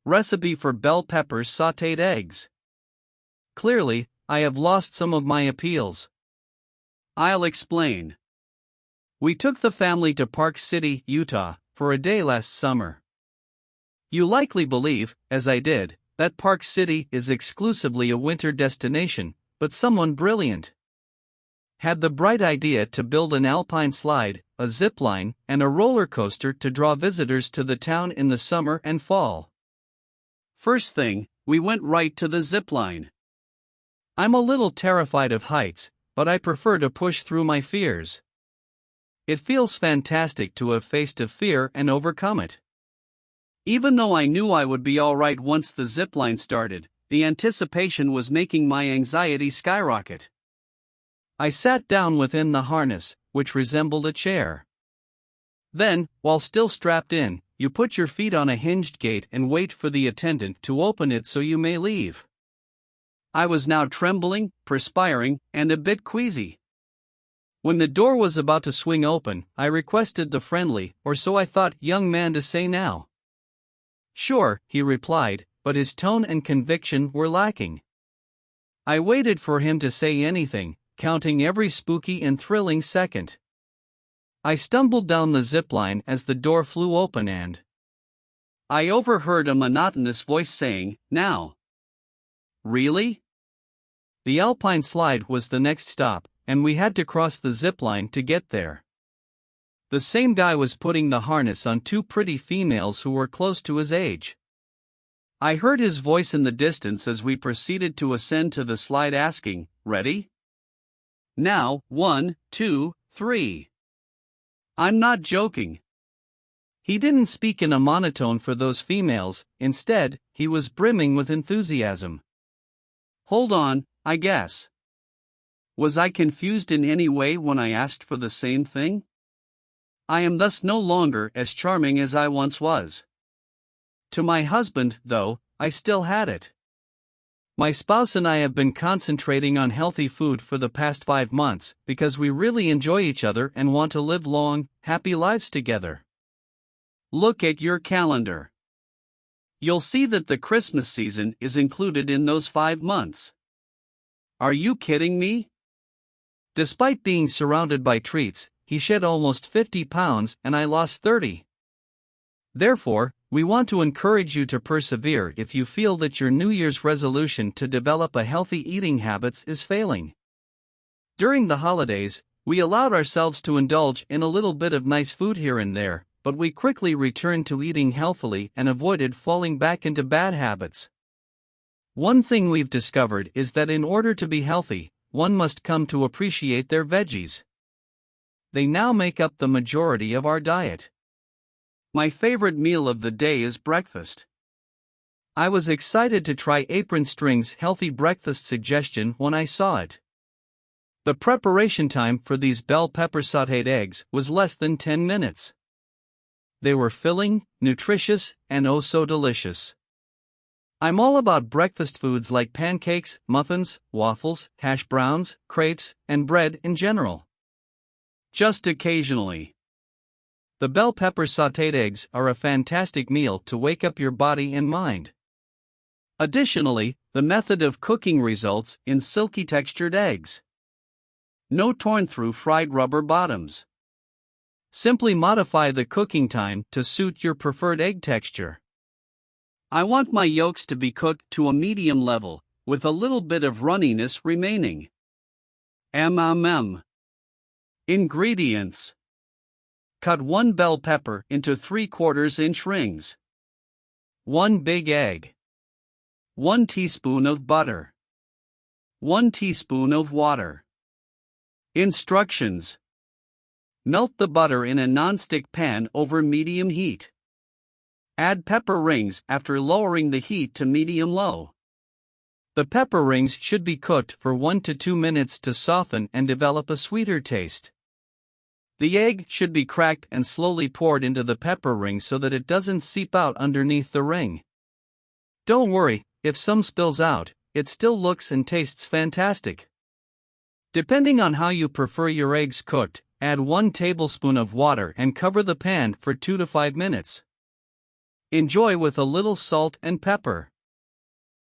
Recipe for bell peppers sautéed eggs. Clearly, I have lost some of my appeals. I'll explain. We took the family to Park City, Utah, for a day last summer. You likely believe, as I did, that Park City is exclusively a winter destination, but someone brilliant had the bright idea to build an alpine slide, a zip line, and a roller coaster to draw visitors to the town in the summer and fall. First thing, we went right to the zip line. I'm a little terrified of heights, but I prefer to push through my fears. It feels fantastic to have faced a fear and overcome it. Even though I knew I would be alright once the zip line started, the anticipation was making my anxiety skyrocket. I sat down within the harness, which resembled a chair. Then, while still strapped in, you put your feet on a hinged gate and wait for the attendant to open it so you may leave. I was now trembling, perspiring, and a bit queasy. When the door was about to swing open, I requested the friendly, or so I thought, young man to say now. Sure, he replied, but his tone and conviction were lacking. I waited for him to say anything, counting every spooky and thrilling second. I stumbled down the zip line as the door flew open and I overheard a monotonous voice saying, "Now." Really? The Alpine slide was the next stop, and we had to cross the zip line to get there. The same guy was putting the harness on two pretty females who were close to his age. I heard his voice in the distance as we proceeded to ascend to the slide asking, "Ready? Now, 1, 2, 3. I'm not joking. He didn't speak in a monotone for those females, instead, he was brimming with enthusiasm. Hold on, I guess. Was I confused in any way when I asked for the same thing? I am thus no longer as charming as I once was. To my husband, though, I still had it. My spouse and I have been concentrating on healthy food for the past 5 months because we really enjoy each other and want to live long, happy lives together. Look at your calendar. You'll see that the Christmas season is included in those 5 months. Are you kidding me? Despite being surrounded by treats, he shed almost 50 pounds and I lost 30. Therefore, we want to encourage you to persevere if you feel that your New Year's resolution to develop a healthy eating habits is failing. During the holidays, we allowed ourselves to indulge in a little bit of nice food here and there, but we quickly returned to eating healthily and avoided falling back into bad habits. One thing we've discovered is that in order to be healthy, one must come to appreciate their veggies. They now make up the majority of our diet. My favorite meal of the day is breakfast. I was excited to try Apron String's healthy breakfast suggestion when I saw it. The preparation time for these bell pepper sautéed eggs was less than 10 minutes. They were filling, nutritious, and oh so delicious. I'm all about breakfast foods like pancakes, muffins, waffles, hash browns, crepes, and bread in general. Just occasionally. The bell pepper sautéed eggs are a fantastic meal to wake up your body and mind. Additionally, the method of cooking results in silky textured eggs. No torn through fried rubber bottoms. Simply modify the cooking time to suit your preferred egg texture. I want my yolks to be cooked to a medium level, with a little bit of runniness remaining. Ingredients. Cut 1 bell pepper into 3/4 inch rings. 1 big egg. 1 teaspoon of butter. 1 teaspoon of water. Instructions. Melt the butter in a non-stick pan over medium heat. Add pepper rings after lowering the heat to medium-low. The pepper rings should be cooked for 1 to 2 minutes to soften and develop a sweeter taste. The egg should be cracked and slowly poured into the pepper ring so that it doesn't seep out underneath the ring. Don't worry, if some spills out, it still looks and tastes fantastic. Depending on how you prefer your eggs cooked, add 1 tablespoon of water and cover the pan for 2 to 5 minutes. Enjoy with a little salt and pepper.